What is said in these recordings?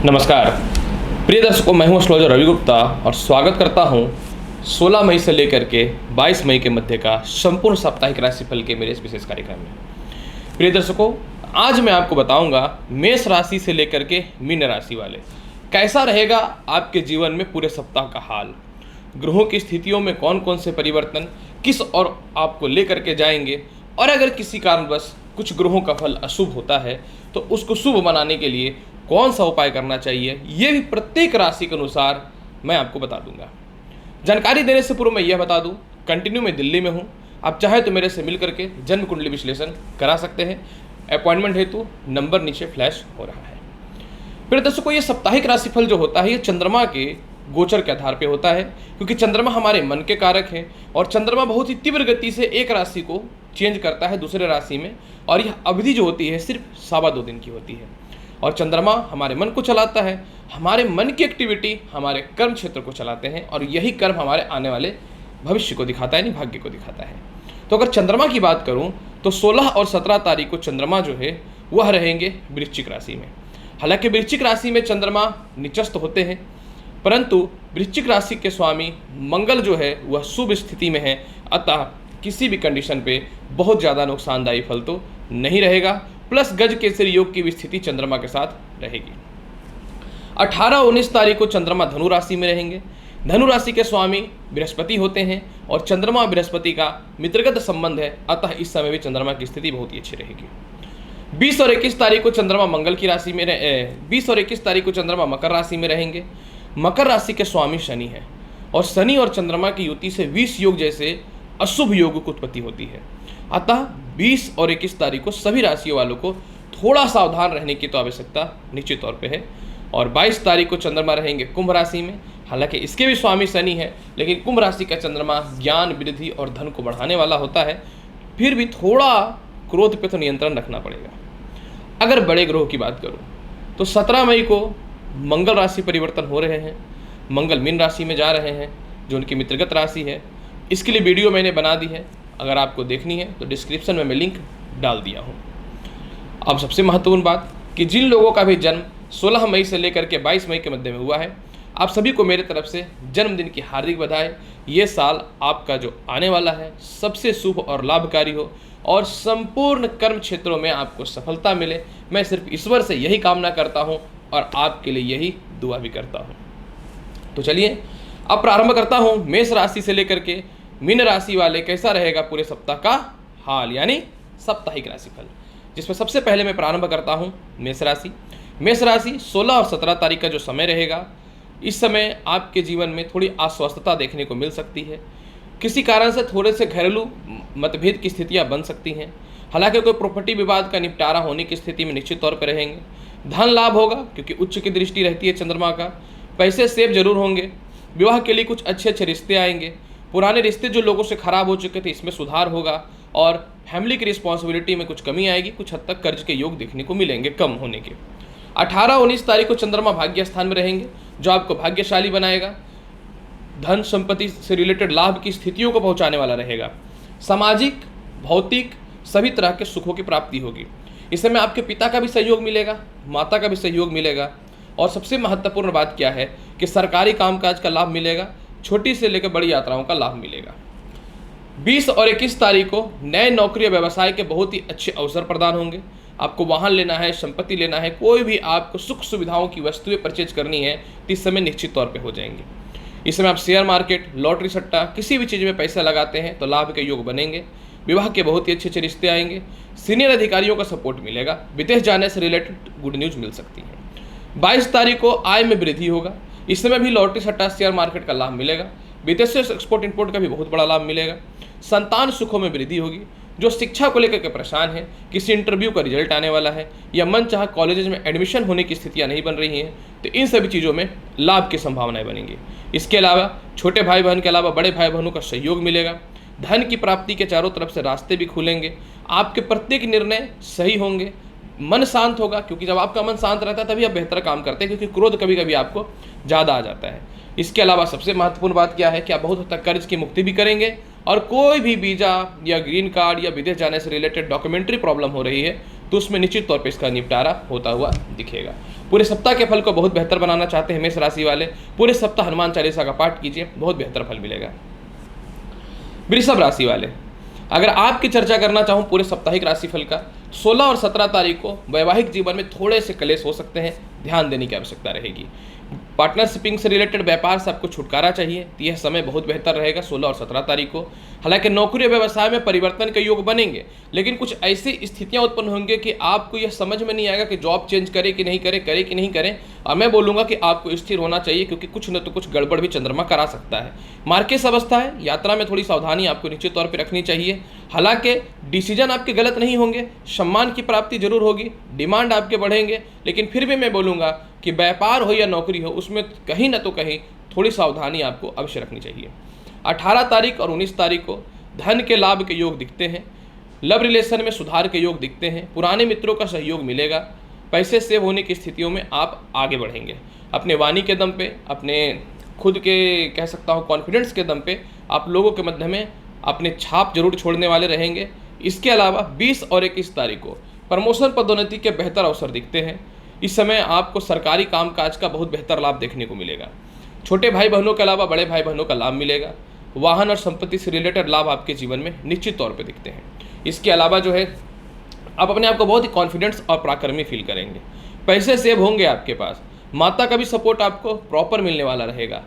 नमस्कार प्रिय दर्शकों, मैं हूं एस्ट्रोलॉजर रवि गुप्ता और स्वागत करता हूं 16 मई से लेकर के 22 मई के मध्य का संपूर्ण साप्ताहिक राशिफल के मेरे इस विशेष कार्यक्रम में। प्रिय दर्शकों, आज मैं आपको बताऊंगा मेष राशि से लेकर के मीन राशि वाले कैसा रहेगा आपके जीवन में पूरे सप्ताह का हाल, ग्रहों की स्थितियों में कौन कौन से परिवर्तन किस और आपको लेकर के जाएंगे, और अगर किसी कारणवश कुछ ग्रहों का फल अशुभ होता है तो उसको शुभ बनाने के लिए कौन सा उपाय करना चाहिए, ये भी प्रत्येक राशि के अनुसार मैं आपको बता दूंगा। जानकारी देने से पूर्व मैं यह बता दूं, कंटिन्यू मैं दिल्ली में हूं, आप चाहे तो मेरे से मिल करके जन्म कुंडली विश्लेषण करा सकते हैं। अपॉइंटमेंट हेतु नंबर नीचे फ्लैश हो रहा है। फिर दर्शकों, ये साप्ताहिक राशिफल जो होता है ये चंद्रमा के गोचर के आधार पर होता है, क्योंकि चंद्रमा हमारे मन के कारक हैं और चंद्रमा बहुत ही तीव्र गति से एक राशि को चेंज करता है दूसरे राशि में, और यह अवधि जो होती है सिर्फ 2.25 दिन की होती है। और चंद्रमा हमारे मन को चलाता है, हमारे मन की एक्टिविटी हमारे कर्म क्षेत्र को चलाते हैं, और यही कर्म हमारे आने वाले भविष्य को दिखाता है, यानी भाग्य को दिखाता है। तो अगर चंद्रमा की बात करूं तो 16 और 17 तारीख को चंद्रमा जो है वह रहेंगे वृश्चिक राशि में। हालांकि वृश्चिक राशि में चंद्रमा निचस्त होते हैं, परंतु वृश्चिक राशि के स्वामी मंगल जो है वह शुभ स्थिति में है, अतः किसी भी कंडीशन पे बहुत ज़्यादा नुकसानदायी फल तो नहीं रहेगा। प्लस गज केसरी योग की भी स्थिति चंद्रमा के साथ रहेगी। 18-19 तारीख को चंद्रमा धनु राशि में रहेंगे। धनु राशि के स्वामी बृहस्पति होते हैं और चंद्रमा बृहस्पति का मित्रगत संबंध है, अतः इस समय भी चंद्रमा की स्थिति बहुत ही अच्छी रहेगी। 20 और 21 तारीख को चंद्रमा मंगल की राशि में 20 और 21 तारीख को चंद्रमा मकर राशि में रहेंगे। मकर राशि के स्वामी शनि है और शनि और चंद्रमा की युति से 20 योग जैसे अशुभ योग की उत्पत्ति होती है, अतः 20 और 21 तारीख को सभी राशियों वालों को थोड़ा सावधान रहने की तो आवश्यकता निश्चित तौर पे है। और 22 तारीख को चंद्रमा रहेंगे कुंभ राशि में। हालांकि इसके भी स्वामी शनि है, लेकिन कुंभ राशि का चंद्रमा ज्ञान, वृद्धि और धन को बढ़ाने वाला होता है, फिर भी थोड़ा क्रोध पे तो नियंत्रण रखना पड़ेगा। अगर बड़े ग्रहों की बात करूँ तो 17 मई को मंगल राशि परिवर्तन हो रहे हैं। मंगल मीन राशि में जा रहे हैं जो उनकी मित्रगत राशि है। इसके लिए वीडियो मैंने बना दी है, अगर आपको देखनी है तो डिस्क्रिप्शन में मैं लिंक डाल दिया हूँ। अब सबसे महत्वपूर्ण बात कि जिन लोगों का भी जन्म 16 मई से लेकर के 22 मई के मध्य में हुआ है, आप सभी को मेरे तरफ से जन्मदिन की हार्दिक बधाई। ये साल आपका जो आने वाला है सबसे शुभ और लाभकारी हो और संपूर्ण कर्म क्षेत्रों में आपको सफलता मिले। मैं सिर्फ ईश्वर से यही कामना करता हूँ और आपके लिए यही दुआ भी करता हूँ। तो चलिए अब प्रारंभ करता हूँ मेष राशि से लेकर के मीन राशि वाले कैसा रहेगा पूरे सप्ताह का हाल, यानी साप्ताहिक राशिफल, जिसमें सबसे पहले मैं प्रारंभ करता हूँ मेष राशि। मेष राशि 16 और 17 तारीख का जो समय रहेगा, इस समय आपके जीवन में थोड़ी अस्वस्थता देखने को मिल सकती है। किसी कारण से थोड़े से घरेलू मतभेद की स्थितियाँ बन सकती हैं। हालांकि कोई प्रॉपर्टी विवाद का निपटारा होने की स्थिति में निश्चित तौर पर रहेंगे। धन लाभ होगा क्योंकि उच्च की दृष्टि रहती है चंद्रमा का। पैसे सेव जरूर होंगे। विवाह के लिए कुछ अच्छे अच्छे रिश्ते आएंगे। पुराने रिश्ते जो लोगों से खराब हो चुके थे इसमें सुधार होगा और फैमिली की रिस्पॉन्सिबिलिटी में कुछ कमी आएगी। कुछ हद तक कर्ज के योग देखने को मिलेंगे कम होने के। 18-19 तारीख को चंद्रमा भाग्य स्थान में रहेंगे जो आपको भाग्यशाली बनाएगा। धन संपत्ति से रिलेटेड लाभ की स्थितियों को पहुंचाने वाला रहेगा। सामाजिक, भौतिक सभी तरह के सुखों की प्राप्ति होगी। इस समय आपके पिता का भी सहयोग मिलेगा, माता का भी सहयोग मिलेगा, और सबसे महत्वपूर्ण बात क्या है कि सरकारी कामकाज का लाभ मिलेगा। छोटी से लेकर बड़ी यात्राओं का लाभ मिलेगा। 20 और 21 तारीख को नए नौकरी या व्यवसाय के बहुत ही अच्छे अवसर प्रदान होंगे। आपको वाहन लेना है, संपत्ति लेना है, कोई भी आपको सुख सुविधाओं की वस्तुएं परचेज करनी है तो इस समय निश्चित तौर पे हो जाएंगे। इस समय आप शेयर मार्केट, लॉटरी, सट्टा किसी भी चीज़ में पैसा लगाते हैं तो लाभ के योग बनेंगे। विवाह के बहुत ही अच्छे अच्छे रिश्ते आएंगे। सीनियर अधिकारियों का सपोर्ट मिलेगा। विदेश जाने से रिलेटेड गुड न्यूज़ मिल सकती है। 22 तारीख को आय में वृद्धि होगा। इस समय भी लॉटरी, सट्टा, शेयर मार्केट का लाभ मिलेगा। विदेश से एक्सपोर्ट इंपोर्ट का भी बहुत बड़ा लाभ मिलेगा। संतान सुखों में वृद्धि होगी। जो शिक्षा को लेकर के परेशान है, किसी इंटरव्यू का रिजल्ट आने वाला है या मन चाहा कॉलेजेस में एडमिशन होने की स्थितियां नहीं बन रही हैं, तो इन सभी चीज़ों में लाभ की संभावनाएं बनेंगी। इसके अलावा छोटे भाई बहन के अलावा बड़े भाई बहनों का सहयोग मिलेगा। धन की प्राप्ति के चारों तरफ से रास्ते भी खुलेंगे। आपके प्रत्येक निर्णय सही होंगे। मन शांत होगा, क्योंकि जब आपका मन शांत रहता है तभी आप बेहतर काम करते हैं, क्योंकि क्रोध कभी कभी आपको ज़्यादा आ जाता है। इसके अलावा सबसे महत्वपूर्ण बात क्या है कि आप बहुत हद तक कर्ज की मुक्ति भी करेंगे, और कोई भी वीज़ा या ग्रीन कार्ड या विदेश जाने से रिलेटेड डॉक्यूमेंट्री प्रॉब्लम हो रही है तो उसमें निश्चित तौर पे इसका निपटारा होता हुआ दिखेगा। पूरे सप्ताह के फल को बहुत बेहतर बनाना चाहते हैं मेष राशि वाले, पूरे सप्ताह हनुमान चालीसा का पाठ कीजिए, बहुत बेहतर फल मिलेगा। वृषभ राशि वाले, अगर आपकी चर्चा करना चाहूँ पूरे साप्ताहिक राशिफल का, 16 और 17 तारीख को वैवाहिक जीवन में थोड़े से क्लेश हो सकते हैं, ध्यान देने की आवश्यकता रहेगी। पार्टनरशिपिंग से रिलेटेड व्यापार से आपको छुटकारा चाहिए, तो यह समय बहुत बेहतर रहेगा 16 और 17 तारीख को। हालांकि नौकरी और व्यवसाय में परिवर्तन के योग बनेंगे, लेकिन कुछ ऐसी स्थितियां उत्पन्न होंगी कि आपको यह समझ में नहीं आएगा कि जॉब चेंज करें कि नहीं करें। और मैं बोलूँगा कि आपको स्थिर होना चाहिए, क्योंकि कुछ न तो कुछ गड़बड़ भी चंद्रमा करा सकता है। मार्केस अवस्था है, यात्रा में थोड़ी सावधानी आपको निश्चित तौर पर रखनी चाहिए। हालांकि डिसीजन आपके गलत नहीं होंगे, सम्मान की प्राप्ति जरूर होगी, डिमांड आपके बढ़ेंगे, लेकिन फिर भी मैं बोलूँगा कि व्यापार हो या नौकरी हो, उसमें कहीं ना तो कहीं थोड़ी सावधानी आपको अवश्य रखनी चाहिए। 18 तारीख और 19 तारीख को धन के लाभ के योग दिखते हैं, लव रिलेशन में सुधार के योग दिखते हैं, पुराने मित्रों का सहयोग मिलेगा, पैसे सेव होने की स्थितियों में आप आगे बढ़ेंगे। अपने वाणी के दम पे, अपने खुद के कह सकता हूँ कॉन्फिडेंस के दम पे आप लोगों के मध्य में अपने छाप जरूर छोड़ने वाले रहेंगे। इसके अलावा 20 और 21 तारीख को प्रमोशन पदोन्नति के बेहतर अवसर दिखते हैं। इस समय आपको सरकारी कामकाज का बहुत बेहतर लाभ देखने को मिलेगा। छोटे भाई बहनों के अलावा बड़े भाई बहनों का लाभ मिलेगा। वाहन और संपत्ति से रिलेटेड लाभ आपके जीवन में निश्चित तौर पे दिखते हैं। इसके अलावा जो है आप अपने आप को बहुत ही कॉन्फिडेंस और पराक्रमी फील करेंगे। पैसे सेव होंगे आपके पास, माता का भी सपोर्ट आपको प्रॉपर मिलने वाला रहेगा।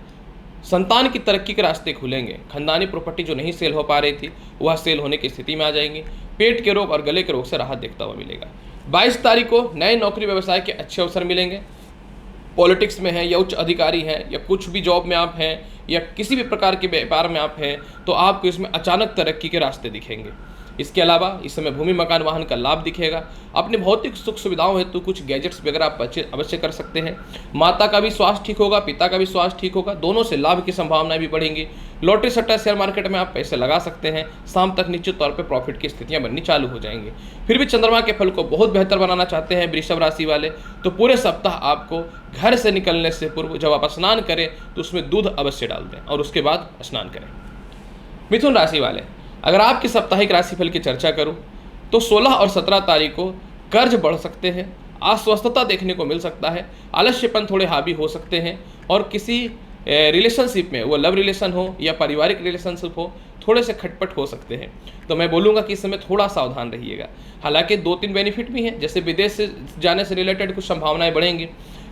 संतान की तरक्की के रास्ते खुलेंगे। खानदानी प्रॉपर्टी जो नहीं सेल हो पा रही थी वह सेल होने की स्थिति में आ जाएंगी। पेट के रोग और गले के रोग से राहत देखता हुआ मिलेगा। 22 तारीख को नए नौकरी व्यवसाय के अच्छे अवसर मिलेंगे। पॉलिटिक्स में हैं या उच्च अधिकारी हैं या कुछ भी जॉब में आप हैं या किसी भी प्रकार के व्यापार में आप हैं, तो आपको इसमें अचानक तरक्की के रास्ते दिखेंगे। इसके अलावा इस समय भूमि मकान वाहन का लाभ दिखेगा। अपने भौतिक सुख सुविधाओं हेतु कुछ गैजेट्स वगैरह आप अवश्य कर सकते हैं। माता का भी स्वास्थ्य ठीक होगा, पिता का भी स्वास्थ्य ठीक होगा, दोनों से लाभ की संभावनाएं भी बढ़ेंगी। लॉटरी सट्टा शेयर मार्केट में आप पैसे लगा सकते हैं। शाम तक निश्चित तौर पर प्रॉफिट की स्थितियां बननी चालू हो जाएंगी। फिर भी चंद्रमा के फल को बहुत बेहतर बनाना चाहते हैं वृषभ राशि वाले, तो पूरे सप्ताह आपको घर से निकलने से पूर्व जब आप स्नान करें तो उसमें दूध अवश्य डाल दें और उसके बाद स्नान करें। मिथुन राशि वाले, अगर आपकी साप्ताहिक राशिफल की चर्चा करूं तो 16 और 17 तारीख को कर्ज बढ़ सकते हैं, अस्वस्थता देखने को मिल सकता है, आलस्यपन थोड़े हावी हो सकते हैं और किसी रिलेशनशिप में, वो लव रिलेशन हो या पारिवारिक रिलेशनशिप हो, थोड़े से खटपट हो सकते हैं। तो मैं बोलूँगा कि इस समय थोड़ा सावधान रहिएगा। हालांकि 2-3 बेनिफिट भी हैं, जैसे विदेश से जाने से रिलेटेड कुछ संभावनाएं बढ़ेंगी।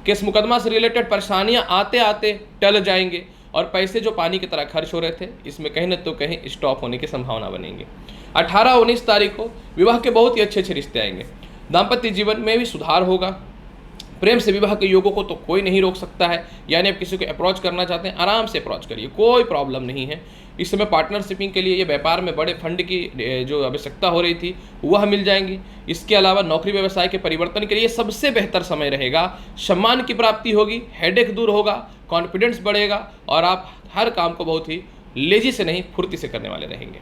केस मुकदमा से रिलेटेड परेशानियां आते आते टल जाएंगे और पैसे जो पानी की तरह खर्च हो रहे थे इसमें कहीं न तो कहीं स्टॉप होने की संभावना बनेगी। 18-19 तारीख को विवाह के बहुत ही अच्छे रिश्ते आएंगे। दाम्पत्य जीवन में भी सुधार होगा। प्रेम से विवाह के योगों को तो कोई नहीं रोक सकता है, यानी आप किसी को अप्रोच करना चाहते हैं आराम से अप्रोच करिए, कोई प्रॉब्लम नहीं है। इस समय पार्टनरशिपिंग के लिए ये व्यापार में बड़े फंड की जो आवश्यकता हो रही थी वह मिल जाएंगी। इसके अलावा नौकरी व्यवसाय के परिवर्तन के लिए सबसे बेहतर समय रहेगा। सम्मान की प्राप्ति होगी, हेडेक दूर होगा, कॉन्फिडेंस बढ़ेगा और आप हर काम को बहुत ही लेजी से नहीं फुर्ती से करने वाले रहेंगे।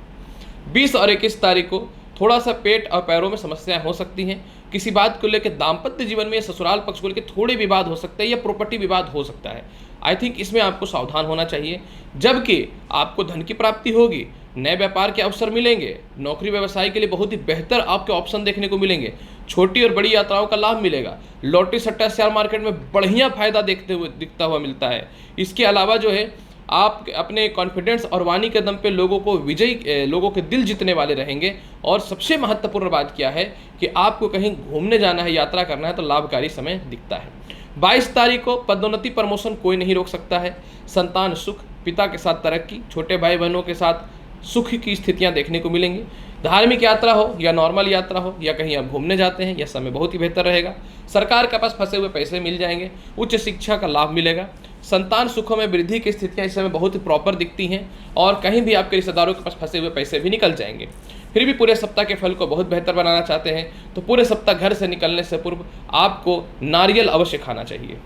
20 और 21 तारीख को थोड़ा सा पेट और पैरों में समस्याएं हो सकती हैं। किसी बात को लेकर दाम्पत्य जीवन में ससुराल पक्ष को लेकर थोड़े विवाद हो सकते हैं या प्रॉपर्टी विवाद हो सकता है। आई थिंक इसमें आपको सावधान होना चाहिए। जबकि आपको धन की प्राप्ति होगी, नए व्यापार के अवसर मिलेंगे, नौकरी व्यवसाय के लिए बहुत ही बेहतर आपके ऑप्शन देखने को मिलेंगे, छोटी और बड़ी यात्राओं का लाभ मिलेगा, लॉटरी सट्टा शेयर मार्केट में बढ़िया फायदा दिखता हुआ मिलता है। इसके अलावा जो है आप अपने कॉन्फिडेंस और वाणी के दम पे लोगों के दिल जीतने वाले रहेंगे। और सबसे महत्वपूर्ण बात क्या है कि आपको कहीं घूमने जाना है, यात्रा करना है, तो लाभकारी समय दिखता है। 22 तारीख को पदोन्नति प्रमोशन कोई नहीं रोक सकता है। संतान सुख, पिता के साथ तरक्की, छोटे भाई बहनों के साथ सुख की स्थितियां देखने को मिलेंगी। धार्मिक यात्रा हो या नॉर्मल यात्रा हो या कहीं आप घूमने जाते हैं, यह समय बहुत ही बेहतर रहेगा। सरकार के पास फंसे हुए पैसे मिल जाएंगे, उच्च शिक्षा का लाभ मिलेगा। संतान सुखों में वृद्धि की स्थितियां इस समय बहुत ही प्रॉपर दिखती हैं और कहीं भी आपके रिश्तेदारों के पास फंसे हुए पैसे भी निकल जाएंगे। फिर भी पूरे सप्ताह के फल को बहुत बेहतर बनाना चाहते हैं तो पूरे सप्ताह घर से निकलने से पूर्व आपको नारियल अवश्य खाना चाहिए।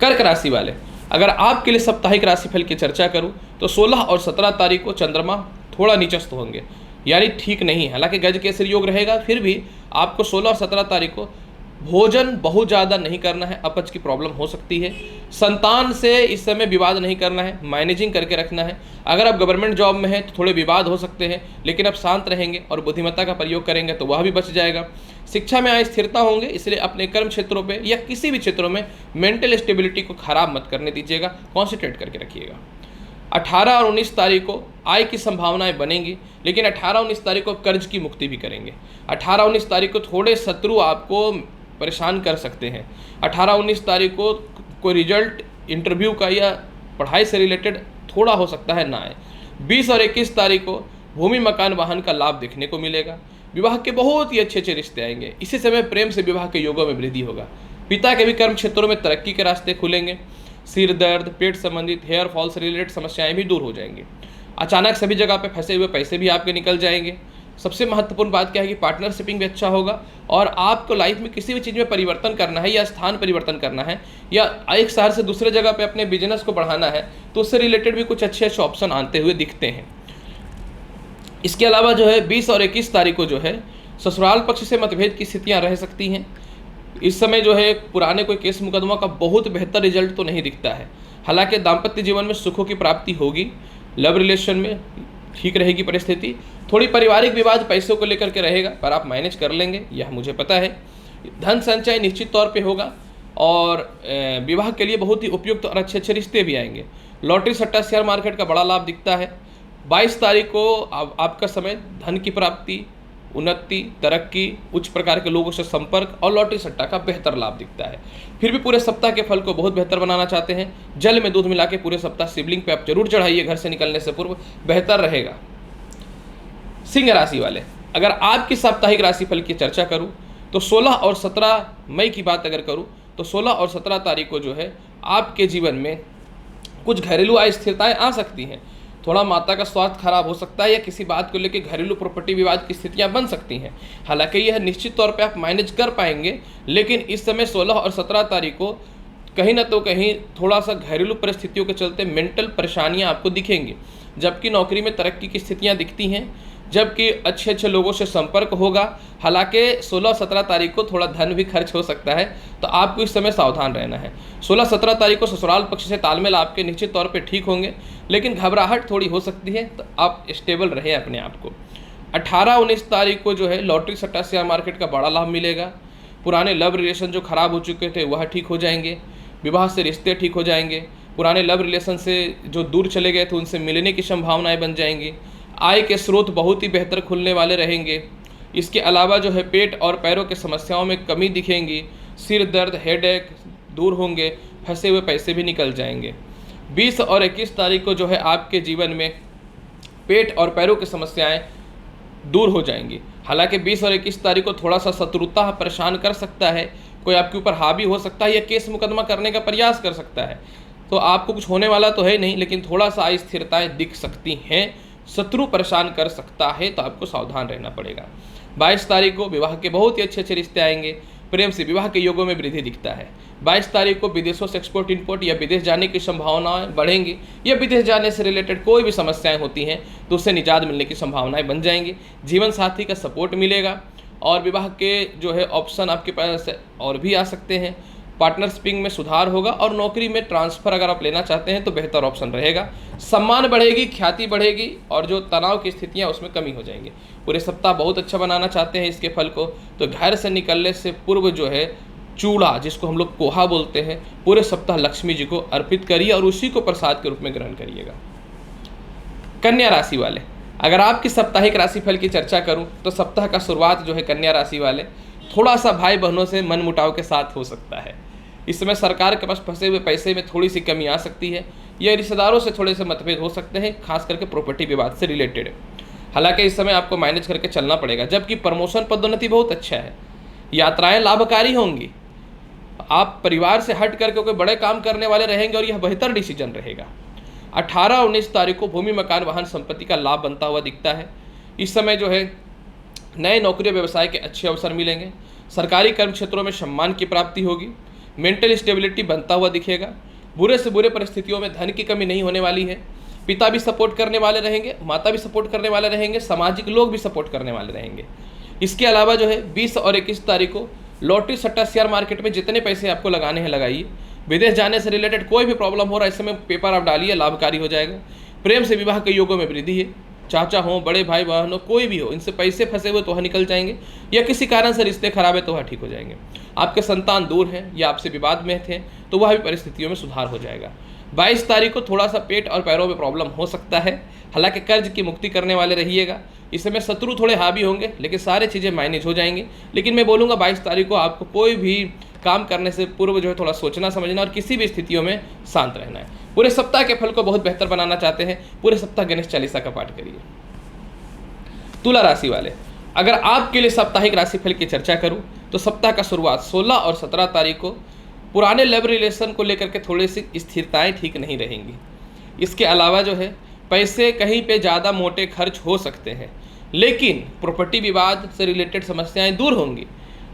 कर्क राशि वाले, अगर आपके लिए साप्ताहिक राशिफल की चर्चा करूं तो 16 और 17 तारीख को चंद्रमा थोड़ा नीचस्थ होंगे, यानी ठीक नहीं है। हालांकि गज केसरी योग रहेगा, फिर भी आपको 16 और 17 तारीख को भोजन बहुत ज़्यादा नहीं करना है, अपच की प्रॉब्लम हो सकती है। संतान से इस समय विवाद नहीं करना है, मैनेजिंग करके रखना है। अगर आप गवर्नमेंट जॉब में हैं तो थोड़े विवाद हो सकते हैं, लेकिन आप शांत रहेंगे और बुद्धिमत्ता का प्रयोग करेंगे तो वह भी बच जाएगा। शिक्षा में अस्थिरता होंगे, इसलिए अपने कर्म क्षेत्रों पे या किसी भी क्षेत्रों में मेंटल स्टेबिलिटी को खराब मत करने दीजिएगा, कॉन्सेंट्रेट करके रखिएगा। 18 और 19 तारीख को आय की संभावनाएं बनेंगी, लेकिन 18-19 तारीख को कर्ज की मुक्ति भी करेंगे। 18-19 तारीख को थोड़े शत्रु आपको परेशान कर सकते हैं। 18-19 तारीख को कोई रिजल्ट इंटरव्यू का या पढ़ाई से रिलेटेड थोड़ा हो सकता है ना आए। 20 और 21 तारीख को भूमि मकान वाहन का लाभ देखने को मिलेगा। विवाह के बहुत ही अच्छे रिश्ते आएंगे। इसी समय प्रेम से विवाह के योगों में वृद्धि होगा। पिता के भी कर्म क्षेत्रों में तरक्की के रास्ते खुलेंगे। सिर दर्द, पेट संबंधित, हेयर फॉल से रिलेटेड समस्याएं भी दूर हो जाएंगी। अचानक सभी जगह पे फंसे हुए पैसे भी आपके निकल जाएंगे। सबसे महत्वपूर्ण बात क्या है कि पार्टनरशिपिंग भी अच्छा होगा, और आपको लाइफ में किसी भी चीज़ में परिवर्तन करना है या स्थान परिवर्तन करना है या एक शहर से दूसरे जगह पे अपने बिजनेस को बढ़ाना है तो उससे रिलेटेड भी कुछ अच्छे अच्छे ऑप्शन आते हुए दिखते हैं। इसके अलावा जो है 20 और 21 तारीख को जो है ससुराल पक्ष से मतभेद की स्थितियाँ रह सकती हैं। इस समय जो है पुराने कोई केस मुकदमा का बहुत बेहतर रिजल्ट तो नहीं दिखता है। हालांकि दाम्पत्य जीवन में सुखों की प्राप्ति होगी। लव रिलेशन में ठीक रहेगी परिस्थिति। थोड़ी पारिवारिक विवाद पैसों को लेकर के रहेगा, पर आप मैनेज कर लेंगे, यह मुझे पता है। धन संचय निश्चित तौर पे होगा और विवाह के लिए बहुत ही उपयुक्त और अच्छे अच्छे रिश्ते भी आएंगे। लॉटरी सट्टा शेयर मार्केट का बड़ा लाभ दिखता है। 22 तारीख को आपका समय धन की प्राप्ति, उन्नति, तरक्की, उच्च प्रकार के लोगों से संपर्क और लॉटरी सट्टा का बेहतर लाभ दिखता है। फिर भी पूरे सप्ताह के फल को बहुत बेहतर बनाना चाहते हैं, जल में दूध मिला के पूरे सप्ताह शिवलिंग पे आप जरूर चढ़ाइए, घर से निकलने से पूर्व, बेहतर रहेगा। सिंह राशि वाले, अगर आपकी साप्ताहिक राशिफल की चर्चा करूं तो 16 और 17 मई की बात अगर करूं तो 16 और 17 तारीख को जो है आपके जीवन में कुछ घरेलू अस्थिरताएं आ सकती हैं। थोड़ा माता का स्वास्थ्य खराब हो सकता है या किसी बात को लेकर घरेलू प्रॉपर्टी विवाद की स्थितियां बन सकती हैं। हालांकि यह निश्चित तौर पे आप मैनेज कर पाएंगे, लेकिन इस समय 16 और 17 तारीख को कहीं ना तो कहीं थोड़ा सा घरेलू परिस्थितियों के चलते मेंटल परेशानियां आपको दिखेंगी। जबकि नौकरी में तरक्की की स्थितियां दिखती हैं, जबकि अच्छे अच्छे लोगों से संपर्क होगा। हालांकि 16-17 तारीख को थोड़ा धन भी खर्च हो सकता है, तो आपको इस समय सावधान रहना है। 16-17 तारीख को ससुराल पक्ष से तालमेल आपके निश्चित तौर पे ठीक होंगे, लेकिन घबराहट थोड़ी हो सकती है, तो आप स्टेबल रहें अपने आप को। 18-19 तारीख को जो है लॉटरी सट्टा शेयर मार्केट का बड़ा लाभ मिलेगा। पुराने लव रिलेशन जो खराब हो चुके थे वह ठीक हो जाएंगे। विवाह से रिश्ते ठीक हो जाएंगे। पुराने लव रिलेशन से जो दूर चले गए थे उनसे मिलने की संभावनाएं बन जाएंगी। आय के स्रोत बहुत ही बेहतर खुलने वाले रहेंगे। इसके अलावा जो है पेट और पैरों की समस्याओं में कमी दिखेंगी। सिर दर्द, हेडेक दूर होंगे। फंसे हुए पैसे भी निकल जाएंगे। 20 और 21 तारीख को जो है आपके जीवन में पेट और पैरों की समस्याएं दूर हो जाएंगी। हालांकि 20 और 21 तारीख को थोड़ा सा शत्रुता परेशान कर सकता है, कोई आपके ऊपर हावी हो सकता है या केस मुकदमा करने का प्रयास कर सकता है। तो आपको कुछ होने वाला तो है नहीं, लेकिन थोड़ा सा अस्थिरताएं दिख सकती हैं। शत्रु परेशान कर सकता है, तो आपको सावधान रहना पड़ेगा। 22 तारीख को विवाह के बहुत ही अच्छे अच्छे रिश्ते आएंगे। प्रेम से विवाह के योगों में वृद्धि दिखता है। 22 तारीख को विदेशों से एक्सपोर्ट इंपोर्ट या विदेश जाने की संभावनाएं बढ़ेंगी, या विदेश जाने से रिलेटेड कोई भी समस्याएं होती हैं तो उससे निजात मिलने की संभावनाएं बन जाएंगी। जीवन साथी का सपोर्ट मिलेगा और विवाह के जो है ऑप्शन आपके पास और भी आ सकते हैं। पार्टनरशिपिंग में सुधार होगा और नौकरी में ट्रांसफ़र अगर आप लेना चाहते हैं तो बेहतर ऑप्शन रहेगा। सम्मान बढ़ेगी, ख्याति बढ़ेगी और जो तनाव की स्थितियां उसमें कमी हो जाएंगी। पूरे सप्ताह बहुत अच्छा बनाना चाहते हैं इसके फल को, तो घर से निकलने से पूर्व जो है चूड़ा, जिसको हम लोग पोहा बोलते हैं, पूरे सप्ताह लक्ष्मी जी को अर्पित करिए और उसी को प्रसाद के रूप में ग्रहण करिएगा। कन्या राशि वाले, अगर आपकी साप्ताहिक राशिफल की चर्चा करूं तो सप्ताह का शुरुआत जो है कन्या राशि वाले थोड़ा सा भाई बहनों से मन मुटाव के साथ हो सकता है। इस समय सरकार के पास फंसे हुए पैसे में थोड़ी सी कमी आ सकती है, या रिश्तेदारों से थोड़े से मतभेद हो सकते हैं, खास करके प्रॉपर्टी विवाद से रिलेटेड। हालांकि इस समय आपको मैनेज करके चलना पड़ेगा। जबकि प्रमोशन पदोन्नति बहुत अच्छा है, यात्राएं लाभकारी होंगी, आप परिवार से हट करके कोई बड़े काम करने वाले रहेंगे और यह बेहतर डिसीजन रहेगा। 18-19 तारीख को भूमि मकान वाहन संपत्ति का लाभ बनता हुआ दिखता है। इस समय जो है नए नौकरी व्यवसाय के अच्छे अवसर मिलेंगे। सरकारी कर्म क्षेत्रों में सम्मान की प्राप्ति होगी। मेंटल स्टेबिलिटी बनता हुआ दिखेगा। बुरे से बुरे परिस्थितियों में धन की कमी नहीं होने वाली है। पिता भी सपोर्ट करने वाले रहेंगे, माता भी सपोर्ट करने वाले रहेंगे, सामाजिक लोग भी सपोर्ट करने वाले रहेंगे। इसके अलावा जो है 20 और 21 तारीख को लॉटरी सट्टा शेयर मार्केट में जितने पैसे आपको लगाने हैं लगाइए। विदेश जाने से रिलेटेड कोई भी प्रॉब्लम हो रहा है इस समय पेपर आप डालिए, लाभकारी हो जाएगा। प्रेम से विवाह के योगों में वृद्धि है। चाचा हो, बड़े भाई बहन हो, कोई भी हो, इनसे पैसे फंसे हुए तो वह निकल जाएंगे, या किसी कारण से रिश्ते खराब है तो वह ठीक हो जाएंगे। आपके संतान दूर हैं या आपसे विवाद में थे तो वह भी परिस्थितियों में सुधार हो जाएगा। 22 तारीख को थोड़ा सा पेट और पैरों में प्रॉब्लम हो सकता है, हालांकि कर्ज की मुक्ति करने वाले रहिएगा। इस समय शत्रु थोड़े हावी होंगे लेकिन सारी चीज़ें मैनेज हो जाएंगी। लेकिन मैं बोलूँगा 22 तारीख को आपको कोई भी काम करने से पूर्व जो है थोड़ा सोचना समझना और किसी भी स्थितियों में शांत रहना है। पूरे सप्ताह के फल को बहुत बेहतर बनाना चाहते हैं, पूरे सप्ताह गणेश चालीसा का पाठ करिए। तुला राशि वाले, अगर आपके लिए साप्ताहिक राशिफल की चर्चा करूं तो सप्ताह का शुरुआत 16 और 17 तारीख को पुराने लव रिलेशन को लेकर के थोड़ी सी स्थिरताएं ठीक नहीं रहेंगी। इसके अलावा जो है पैसे कहीं पे ज़्यादा मोटे खर्च हो सकते हैं, लेकिन प्रॉपर्टी विवाद से रिलेटेड समस्याएं दूर होंगी।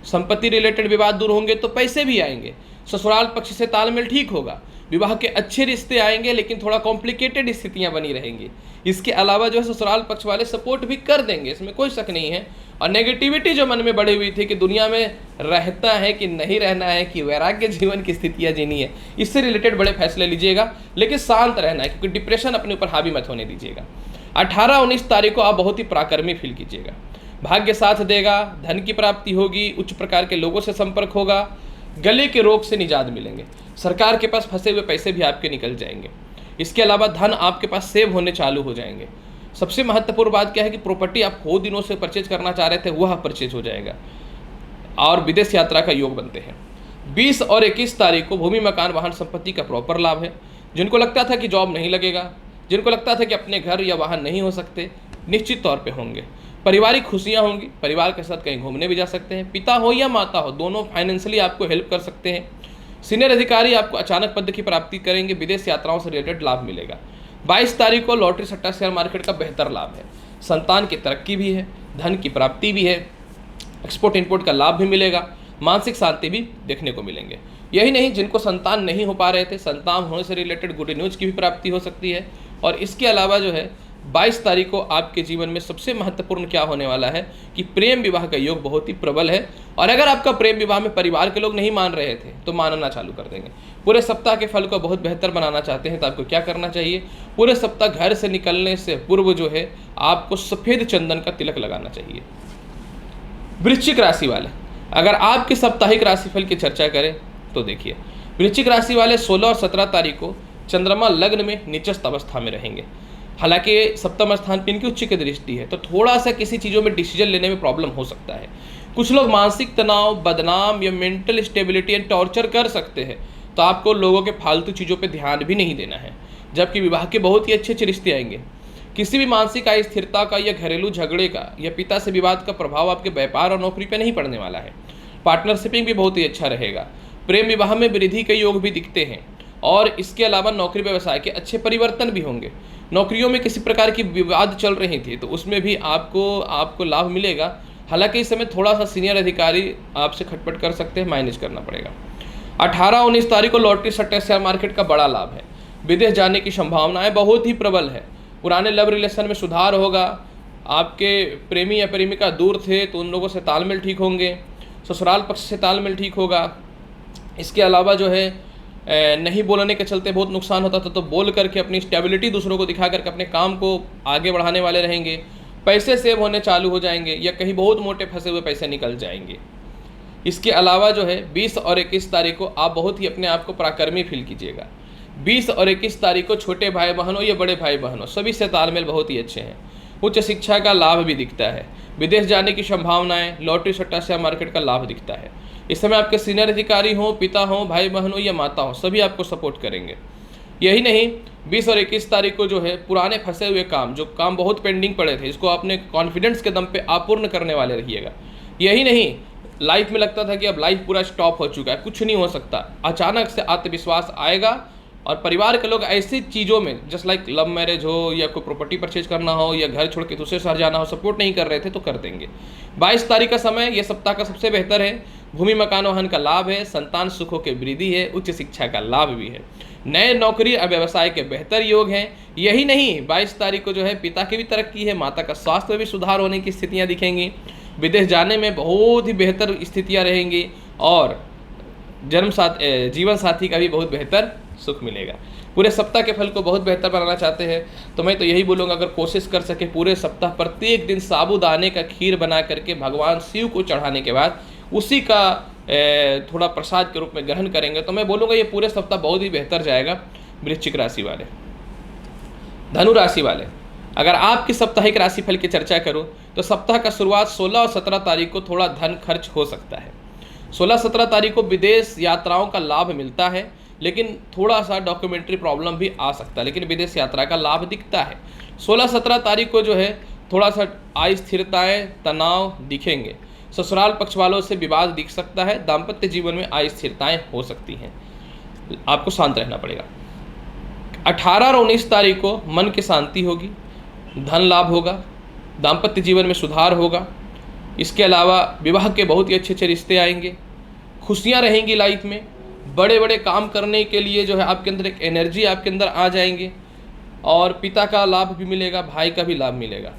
संपत्ति रिलेटेड विवाद दूर होंगे तो पैसे भी आएंगे। ससुराल पक्ष से तालमेल ठीक होगा। विवाह के अच्छे रिश्ते आएंगे लेकिन थोड़ा कॉम्प्लिकेटेड स्थितियां बनी रहेंगी। इसके अलावा जो है ससुराल पक्ष वाले सपोर्ट भी कर देंगे, इसमें कोई शक नहीं है। और नेगेटिविटी जो मन में बढ़ी हुई थी कि दुनिया में रहता है कि नहीं रहना है, कि वैराग्य जीवन की स्थितियां जीनी है, इससे रिलेटेड बड़े फैसले लीजिएगा, लेकिन शांत रहना है क्योंकि डिप्रेशन अपने ऊपर हावी मत होने दीजिएगा। 18-19 तारीख को आप बहुत ही पराक्रमी फील कीजिएगा। भाग्य साथ देगा, धन की प्राप्ति होगी, उच्च प्रकार के लोगों से संपर्क होगा, गले के रोग से निजात मिलेंगे, सरकार के पास फंसे हुए पैसे भी आपके निकल जाएंगे। इसके अलावा धन आपके पास सेव होने चालू हो जाएंगे। सबसे महत्वपूर्ण बात क्या है कि प्रॉपर्टी आप बहुत दिनों से परचेज करना चाह रहे थे वह परचेज हो जाएगा और विदेश यात्रा का योग बनते हैं। 20 और 21 तारीख को भूमि मकान वाहन संपत्ति का प्रॉपर लाभ है। जिनको लगता था कि जॉब नहीं लगेगा, जिनको लगता था कि अपने घर या वाहन नहीं हो सकते, निश्चित तौर पे होंगे। पारिवारिक खुशियां होंगी, परिवार के साथ कहीं घूमने भी जा सकते हैं। पिता हो या माता हो, दोनों फाइनेंशियली आपको हेल्प कर सकते हैं। सीनियर अधिकारी आपको अचानक पद की प्राप्ति करेंगे। विदेश यात्राओं से रिलेटेड लाभ मिलेगा। 22 तारीख को लॉटरी सट्टा शेयर मार्केट का बेहतर लाभ है। संतान की तरक्की भी है, धन की प्राप्ति भी है, एक्सपोर्ट इंपोर्ट का लाभ भी मिलेगा, मानसिक शांति भी देखने को मिलेंगे। यही नहीं, जिनको संतान नहीं हो पा रहे थे, संतान होने से रिलेटेड गुड न्यूज़ की भी प्राप्ति हो सकती है। और इसके अलावा जो है 22 तारीख को आपके जीवन में सबसे महत्वपूर्ण क्या होने वाला है कि प्रेम विवाह का योग बहुत ही प्रबल है। और अगर आपका प्रेम विवाह में परिवार के लोग नहीं मान रहे थे तो मानना चालू कर देंगे। पूरे सप्ताह के फल को बहुत बेहतर बनाना चाहते हैं तो आपको क्या करना चाहिए? पूरे सप्ताह घर से निकलने से पूर्व जो है आपको सफ़ेद चंदन का तिलक लगाना चाहिए। वृश्चिक राशि वाले, अगर आपके साप्ताहिक राशिफल की चर्चा करें तो देखिए, वृश्चिक राशि वाले 16 और 17 तारीख को चंद्रमा लग्न में नीचस्थ अवस्था में रहेंगे। हालांकि सप्तम स्थान पर इनकी उच्च की दृष्टि है तो थोड़ा सा किसी चीज़ों में डिसीजन लेने में प्रॉब्लम हो सकता है। कुछ लोग मानसिक तनाव, बदनाम या मेंटल स्टेबिलिटी एंड टॉर्चर कर सकते हैं, तो आपको लोगों के फालतू चीज़ों पे ध्यान भी नहीं देना है। जबकि विवाह के बहुत ही अच्छे रिश्ते आएंगे। किसी भी मानसिक अस्थिरता का या घरेलू झगड़े का या पिता से विवाद का प्रभाव आपके व्यापार और नौकरी पे नहीं पड़ने वाला है। पार्टनरशिपिंग भी बहुत ही अच्छा रहेगा। प्रेम विवाह में वृद्धि के योग भी दिखते हैं और इसके अलावा नौकरी व्यवसाय के अच्छे परिवर्तन भी होंगे। नौकरियों में किसी प्रकार की विवाद चल रही थी तो उसमें भी आपको लाभ मिलेगा। हालांकि इस समय थोड़ा सा सीनियर अधिकारी आपसे खटपट कर सकते हैं, मैनेज करना पड़ेगा। 18-19 तारीख को लॉटरी सट्टा शेयर मार्केट का बड़ा लाभ है। विदेश जाने की संभावनाएं बहुत ही प्रबल है। पुराने लव रिलेशन में सुधार होगा। आपके प्रेमी या प्रेमिका दूर थे तो उन लोगों से तालमेल ठीक होंगे। ससुराल पक्ष से तालमेल ठीक होगा। इसके अलावा जो है नहीं बोलने के चलते बहुत नुकसान होता था तो बोल करके अपनी स्टेबिलिटी दूसरों को दिखा करके अपने काम को आगे बढ़ाने वाले रहेंगे। पैसे सेव होने चालू हो जाएंगे या कहीं बहुत मोटे फंसे हुए पैसे निकल जाएंगे। इसके अलावा जो है 20 और 21 तारीख को आप बहुत ही अपने आप को पराक्रमी फील कीजिएगा। 20 और 21 तारीख को छोटे भाई बहनों या बड़े भाई बहनों सभी से तालमेल बहुत ही अच्छे हैं। उच्च शिक्षा का लाभ भी दिखता है। विदेश जाने की संभावनाएं, लॉटरी सट्टा शेयर मार्केट का लाभ दिखता है। इस समय आपके सीनियर अधिकारी हों, पिता हों, भाई बहनों या माता हो, सभी आपको सपोर्ट करेंगे। यही नहीं, 20 और 21 तारीख को जो है पुराने फंसे हुए काम, जो काम बहुत पेंडिंग पड़े थे, इसको अपने कॉन्फिडेंस के दम पे आप पूर्ण करने वाले रहिएगा। यही नहीं, लाइफ में लगता था कि अब लाइफ पूरा स्टॉप हो चुका है, कुछ नहीं हो सकता, अचानक से आत्मविश्वास आएगा और परिवार के लोग ऐसी चीज़ों में जस्ट लाइक लव मैरिज हो या कोई प्रॉपर्टी परचेज करना हो या घर छोड़ के दूसरे शहर जाना हो, सपोर्ट नहीं कर रहे थे तो कर देंगे। 22 तारीख का समय ये सप्ताह का सबसे बेहतर है। भूमि मकान वाहन का लाभ है, संतान सुखों के वृद्धि है, उच्च शिक्षा का लाभ भी है, नए नौकरी और व्यवसाय के बेहतर योग हैं। यही नहीं, 22 तारीख को जो है पिता की भी तरक्की है, माता का स्वास्थ्य में भी सुधार होने की स्थितियां दिखेंगी। विदेश जाने में बहुत ही बेहतर स्थितियाँ रहेंगी और जीवन साथी का भी बहुत बेहतर सुख मिलेगा। पूरे सप्ताह के फल को बहुत बेहतर बनाना चाहते हैं तो मैं तो यही बोलूँगा, अगर कोशिश कर सके पूरे सप्ताह प्रत्येक दिन साबूदाने का खीर बना करके भगवान शिव को चढ़ाने के बाद उसी का थोड़ा प्रसाद के रूप में ग्रहण करेंगे तो मैं बोलूँगा ये पूरे सप्ताह बहुत ही बेहतर जाएगा। वृश्चिक राशि वाले, धनु राशि वाले, अगर आपकी साप्ताहिक राशिफल की चर्चा करूं तो सप्ताह का शुरुआत 16 और 17 तारीख को थोड़ा धन खर्च हो सकता है। 16-17 तारीख को विदेश यात्राओं का लाभ मिलता है, लेकिन थोड़ा सा डॉक्यूमेंट्री प्रॉब्लम भी आ सकता है, लेकिन विदेश यात्रा का लाभ दिखता है। 16-17 तारीख को जो है थोड़ा सा अस्थिरताएँ, तनाव दिखेंगे। ससुराल पक्ष वालों से विवाद दिख सकता है। दाम्पत्य जीवन में अस्थिरताएँ हो सकती हैं, आपको शांत रहना पड़ेगा। 18 और 19 तारीख को मन की शांति होगी, धन लाभ होगा, दाम्पत्य जीवन में सुधार होगा। इसके अलावा विवाह के बहुत ही अच्छे अच्छे रिश्ते आएंगे, खुशियाँ रहेंगी लाइफ में, बड़े बड़े काम करने के लिए जो है आपके अंदर एक एनर्जी आपके अंदर आ जाएंगे और पिता का लाभ भी मिलेगा, भाई का भी लाभ मिलेगा।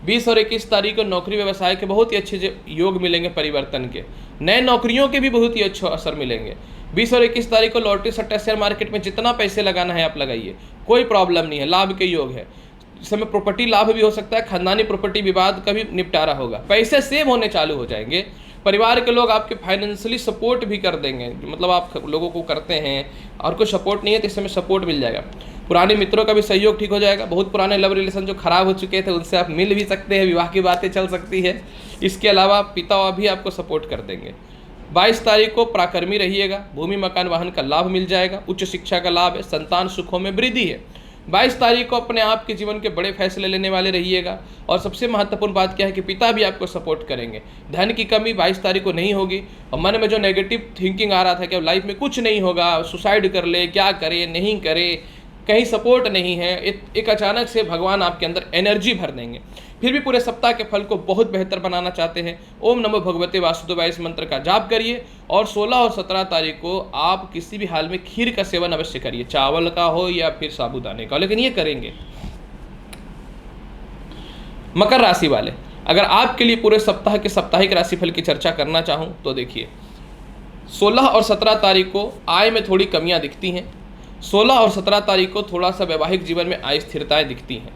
20 और 21 तारीख को नौकरी व्यवसाय के बहुत ही अच्छे योग मिलेंगे, परिवर्तन के नए नौकरियों के भी बहुत ही अच्छे असर मिलेंगे। 20 और 21 तारीख को लॉटरी सट्टा शेयर मार्केट में जितना पैसे लगाना है आप लगाइए, कोई प्रॉब्लम नहीं है, लाभ के योग है। इस समय प्रॉपर्टी लाभ भी हो सकता है, खानदानी प्रॉपर्टी विवाद का भी निपटारा होगा, पैसे सेव होने चालू हो जाएंगे। परिवार के लोग आपके फाइनेंशियली सपोर्ट भी कर देंगे, मतलब आप लोगों को करते हैं और कोई सपोर्ट नहीं है तो इस समय सपोर्ट मिल जाएगा। पुराने मित्रों का भी सहयोग ठीक हो जाएगा। बहुत पुराने लव रिलेशन जो खराब हो चुके थे उनसे आप मिल भी सकते हैं, विवाह की बातें चल सकती है। इसके अलावा पिता भी आपको सपोर्ट कर देंगे। 22 तारीख को पराक्रमी रहिएगा, भूमि मकान वाहन का लाभ मिल जाएगा, उच्च शिक्षा का लाभ है, संतान सुखों में वृद्धि है। 22 तारीख को अपने आप के जीवन के बड़े फैसले लेने वाले रहिएगा और सबसे महत्वपूर्ण बात क्या है कि पिता भी आपको सपोर्ट करेंगे। धन की कमी 22 तारीख को नहीं होगी और मन में जो नेगेटिव थिंकिंग आ रहा था कि अब लाइफ में कुछ नहीं होगा, सुसाइड कर ले, क्या करे नहीं करे, कहीं सपोर्ट नहीं है, एक अचानक से भगवान आपके अंदर एनर्जी भर देंगे। फिर भी पूरे सप्ताह के फल को बहुत बेहतर बनाना चाहते हैं, ओम नमो भगवते वासुदेवाय इस मंत्र का जाप करिए और 16 और 17 तारीख को आप किसी भी हाल में खीर का सेवन अवश्य करिए, चावल का हो या फिर साबूदाने का, लेकिन ये करेंगे। मकर राशि वाले, अगर आपके लिए पूरे सप्ताह के साप्ताहिक राशिफल की चर्चा करना चाहूँ तो देखिए 16 और 17 तारीख को आय में थोड़ी कमियाँ दिखती हैं। 16 और 17 तारीख को थोड़ा सा वैवाहिक जीवन में अस्थिरताएं दिखती हैं,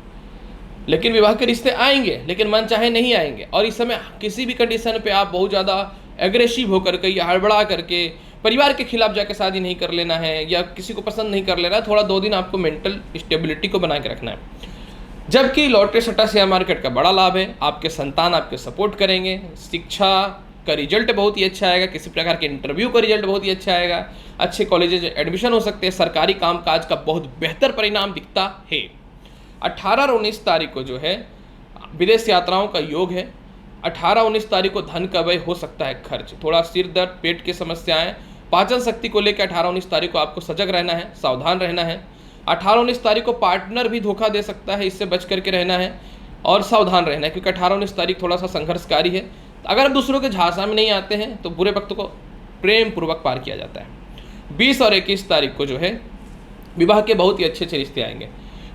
लेकिन विवाह के रिश्ते आएंगे, लेकिन मन चाहे नहीं आएंगे। और इस समय किसी भी कंडीशन पे आप बहुत ज़्यादा एग्रेसिव होकर के या हड़बड़ा करके परिवार के खिलाफ जाके शादी नहीं कर लेना है या किसी को पसंद नहीं कर लेना है। थोड़ा 2 दिन आपको मेंटल स्टेबिलिटी को बना के रखना है। जबकि लॉटरी सट्टा शेयर मार्केट का बड़ा लाभ है, आपके संतान आपके सपोर्ट करेंगे, शिक्षा का रिजल्ट बहुत ही अच्छा आएगा, किसी प्रकार के इंटरव्यू का रिजल्ट बहुत ही अच्छा आएगा, अच्छे कॉलेजेज एडमिशन हो सकते हैं, सरकारी कामकाज का बहुत बेहतर परिणाम दिखता है। 18 और 19 तारीख को जो है विदेश यात्राओं का योग है। 18-19 तारीख को धन का व्यय हो सकता है, खर्च, थोड़ा सिर दर्द, पेट की समस्याएं, पाचन शक्ति को लेकर 18-19 तारीख को आपको सजग रहना है, सावधान रहना है। 18-19 तारीख को पार्टनर भी धोखा दे सकता है, इससे बच करके रहना है और सावधान रहना है, क्योंकि 18-19 तारीख थोड़ा सा संघर्षकारी है। अगर आप दूसरों के झांसा में नहीं आते हैं तो बुरे वक्त को प्रेम पूर्वक पार किया जाता है। 20 और 21 तारीख को जो है विवाह के बहुत ही अच्छे अच्छे रिश्ते आएंगे।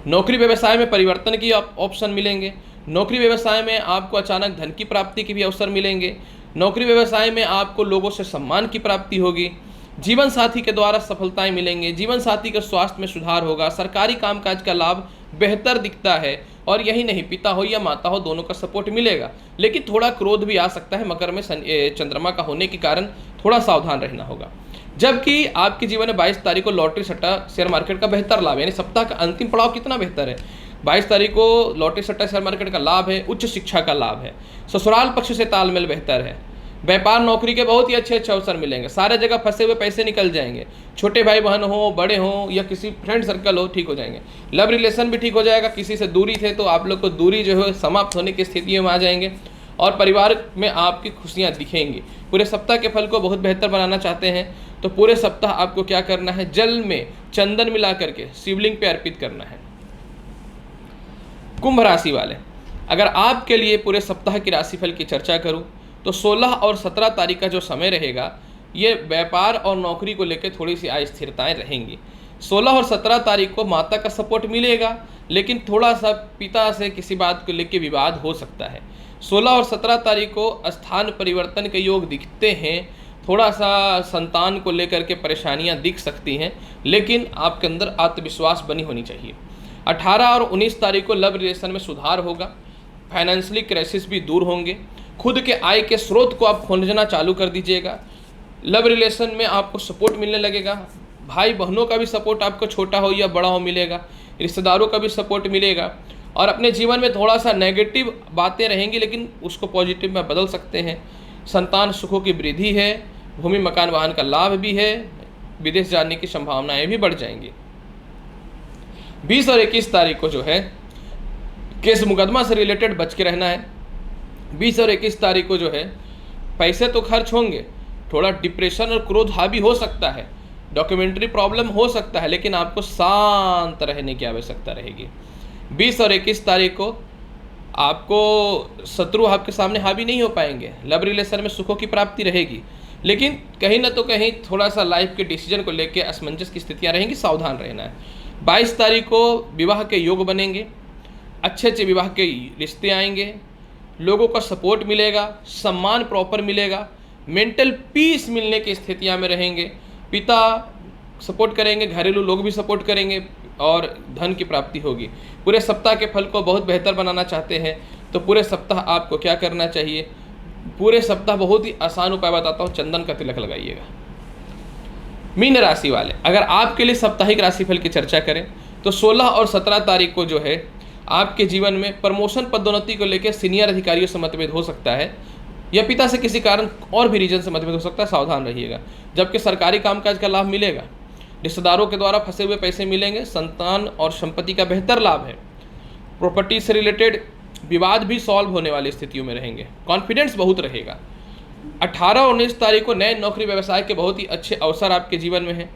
नौकरी व्यवसाय में परिवर्तन की ऑप्शन मिलेंगे। नौकरी व्यवसाय में आपको अचानक धन की प्राप्ति के भी अवसर मिलेंगे। नौकरी व्यवसाय में आपको लोगों से सम्मान की प्राप्ति होगी। जीवन साथी के द्वारा सफलताएं मिलेंगे। जीवन साथी के स्वास्थ्य में सुधार होगा। सरकारी कामकाज का लाभ बेहतर दिखता है और यही नहीं, पिता हो या माता हो दोनों का सपोर्ट मिलेगा, लेकिन थोड़ा क्रोध भी आ सकता है। मकर में चंद्रमा का होने के कारण थोड़ा सावधान रहना होगा। जबकि आपके जीवन में 22 तारीख को लॉटरी सट्टा शेयर मार्केट का बेहतर लाभ है, यानी सप्ताह का अंतिम पड़ाव कितना बेहतर है। 22 तारीख को लॉटरी सट्टा शेयर मार्केट का लाभ है, उच्च शिक्षा का लाभ है, ससुराल पक्ष से तालमेल बेहतर है, व्यापार नौकरी के बहुत ही अच्छे अच्छे अवसर मिलेंगे, सारे जगह फंसे हुए पैसे निकल जाएंगे, छोटे भाई बहन हो, बड़े हो या किसी फ्रेंड सर्कल हो, ठीक हो जाएंगे। लव रिलेशन भी ठीक हो जाएगा, किसी से दूरी थे तो आप लोग को दूरी जो है समाप्त होने की स्थितियों में आ जाएंगे और परिवार में आपकी खुशियाँ दिखेंगी। पूरे सप्ताह के फल को बहुत बेहतर बनाना चाहते हैं तो पूरे सप्ताह आपको क्या करना है, जल में चंदन मिला करके शिवलिंग पे अर्पित करना है। कुंभ राशि वाले, अगर आपके लिए पूरे सप्ताह की राशिफल की चर्चा करूं तो 16 और 17 तारीख का जो समय रहेगा ये व्यापार और नौकरी को लेकर थोड़ी सी अस्थिरताएं रहेंगी। 16 और 17 तारीख को माता का सपोर्ट मिलेगा, लेकिन थोड़ा सा पिता से किसी बात को लेकर विवाद हो सकता है। 16 और 17 तारीख को स्थान परिवर्तन के योग दिखते हैं। थोड़ा सा संतान को लेकर के परेशानियां दिख सकती हैं, लेकिन आपके अंदर आत्मविश्वास बनी होनी चाहिए। 18 और 19 तारीख को लव रिलेशन में सुधार होगा। फाइनेंशियली क्राइसिस भी दूर होंगे। खुद के आय के स्रोत को आप खोजना चालू कर दीजिएगा। लव रिलेशन में आपको सपोर्ट मिलने लगेगा। भाई बहनों का भी सपोर्ट आपको छोटा हो या बड़ा हो मिलेगा। रिश्तेदारों का भी सपोर्ट मिलेगा। और अपने जीवन में थोड़ा सा नेगेटिव बातें रहेंगी, लेकिन उसको पॉजिटिव में बदल सकते हैं। संतान सुखों की वृद्धि है। भूमि मकान वाहन का लाभ भी है। विदेश जाने की संभावनाएं भी बढ़ जाएंगी। 20 और 21 तारीख को जो है केस मुकदमा से रिलेटेड बच के रहना है। 20 और 21 तारीख को जो है पैसे तो खर्च होंगे, थोड़ा डिप्रेशन और क्रोध हावी हो सकता है, डॉक्यूमेंट्री प्रॉब्लम हो सकता है, लेकिन आपको शांत रहने की आवश्यकता रहेगी। 20 और 21 तारीख को आपको शत्रु आपके सामने हावी नहीं हो पाएंगे। लव रिलेशन में सुखों की प्राप्ति रहेगी, लेकिन कहीं ना तो कहीं थोड़ा सा लाइफ के डिसीजन को लेकर असमंजस की स्थितियां रहेंगी, सावधान रहना है। 22 तारीख को विवाह के योग बनेंगे। अच्छे अच्छे विवाह के रिश्ते आएंगे। लोगों का सपोर्ट मिलेगा, सम्मान प्रॉपर मिलेगा, मेंटल पीस मिलने की स्थितियां में रहेंगे। पिता सपोर्ट करेंगे, घरेलू लोग भी सपोर्ट करेंगे और धन की प्राप्ति होगी। पूरे सप्ताह के फल को बहुत बेहतर बनाना चाहते हैं तो पूरे सप्ताह आपको क्या करना चाहिए? पूरे सप्ताह बहुत ही आसान उपाय बताता हूँ, चंदन का तिलक लगाइएगा। मीन राशि वाले, अगर आपके लिए साप्ताहिक राशिफल की चर्चा करें तो 16 और 17 तारीख को जो है आपके जीवन में प्रमोशन पदोन्नति को लेकर सीनियर अधिकारियों से मतभेद हो सकता है, या पिता से किसी कारण और भी रीजन से मतभेद हो सकता है, सावधान रहिएगा। जबकि सरकारी कामकाज का लाभ मिलेगा। रिश्तेदारों के द्वारा फंसे हुए पैसे मिलेंगे। संतान और संपत्ति का बेहतर लाभ है। प्रॉपर्टी से रिलेटेड विवाद भी सॉल्व होने वाली स्थितियों में रहेंगे। कॉन्फिडेंस बहुत रहेगा। 18 और 19 तारीख को नए नौकरी व्यवसाय के बहुत ही अच्छे अवसर आपके जीवन में हैं।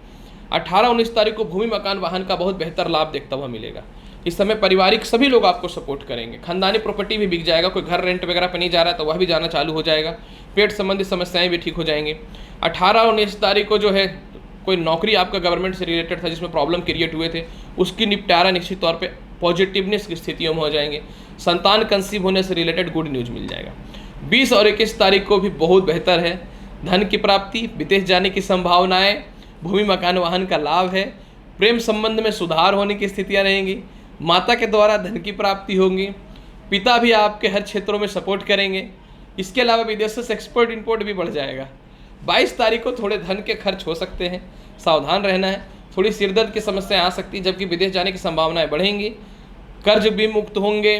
18 और 19 तारीख को भूमि मकान वाहन का बहुत बेहतर लाभ देखता हुआ मिलेगा। इस समय पारिवारिक सभी लोग आपको सपोर्ट करेंगे। खानदानी प्रॉपर्टी भी बिक जाएगा। कोई घर रेंट वगैरह पे नहीं जा रहा है तो वह भी जाना चालू हो जाएगा। पेट संबंधी समस्याएं भी ठीक हो जाएंगी। 18 और 19 तारीख को जो है कोई नौकरी आपका गवर्नमेंट से रिलेटेड था जिसमें प्रॉब्लम क्रिएट हुए थे, उसकी निपटारा निश्चित तौर पे पॉजिटिवनेस की स्थितियों में हो जाएंगे। संतान कंसीव होने से रिलेटेड गुड न्यूज़ मिल जाएगा। 20 और 21 तारीख को भी बहुत बेहतर है। धन की प्राप्ति, विदेश जाने की संभावनाएं, भूमि मकान वाहन का लाभ है। प्रेम संबंध में सुधार होने की स्थितियां रहेंगी। माता के द्वारा धन की प्राप्ति होगी। पिता भी आपके हर क्षेत्रों में सपोर्ट करेंगे। इसके अलावा विदेशों से एक्सपोर्ट इंपोर्ट भी बढ़ जाएगा। 22 तारीख को थोड़े धन के खर्च हो सकते हैं, सावधान रहना है। थोड़ी सिरदर्द की समस्याएं आ सकती है, जबकि विदेश जाने की संभावनाएं बढ़ेंगी। कर्ज भी मुक्त होंगे।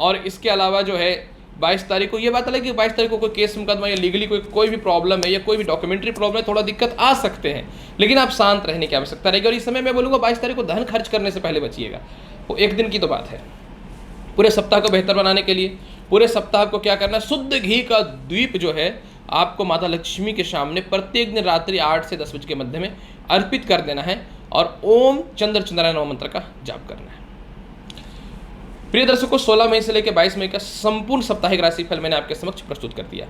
और इसके अलावा जो है 22 तारीख को ये बात अलग है कि 22 तारीख को कोई केस मुकदमा या लीगली कोई भी प्रॉब्लम है या कोई भी डॉक्यूमेंट्री प्रॉब्लम है, थोड़ा दिक्कत आ सकते हैं, लेकिन आप शांत रहने की आवश्यकता रहेगी। और इस समय मैं बोलूँगा 22 तारीख को धन खर्च करने से पहले बचिएगा। वो एक दिन की तो बात है। पूरे सप्ताह को बेहतर बनाने के लिए पूरे सप्ताह को क्या करना है? शुद्ध घी का द्वीप जो है आपको माता लक्ष्मी के सामने प्रत्येक दिन रात्रि 8 से 10 बजे के मध्य में अर्पित कर देना है और ओम चंद्र चंद्रायण मंत्र का जाप करना है। प्रिय दर्शकों, 16 मई से लेकर 22 मई का संपूर्ण साप्ताहिक राशिफल मैंने आपके समक्ष प्रस्तुत कर दिया।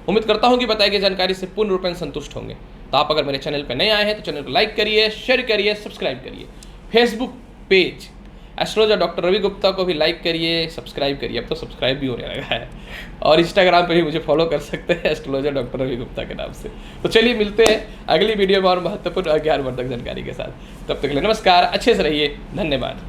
उम्मीद करता हूं कि बताई गई जानकारी से पूर्ण रूप में संतुष्ट होंगे। तो आप अगर मेरे चैनल पर नए आए हैं तो चैनल को लाइक करिए, शेयर करिए, सब्सक्राइब करिए। Facebook page astrologer doctor Ravi Gupta को भी लाइक करिए, सब्सक्राइब करिए। अब तो सब्सक्राइब भी होने लगा है। और इंस्टाग्राम पे भी मुझे फॉलो कर सकते हैं एस्ट्रोलॉजर डॉक्टर रवि गुप्ता के नाम से। तो चलिए मिलते हैं अगली वीडियो में और महत्वपूर्ण और ज्ञानवर्धक जानकारी के साथ। तब तक के लिए नमस्कार, अच्छे से रहिए, धन्यवाद।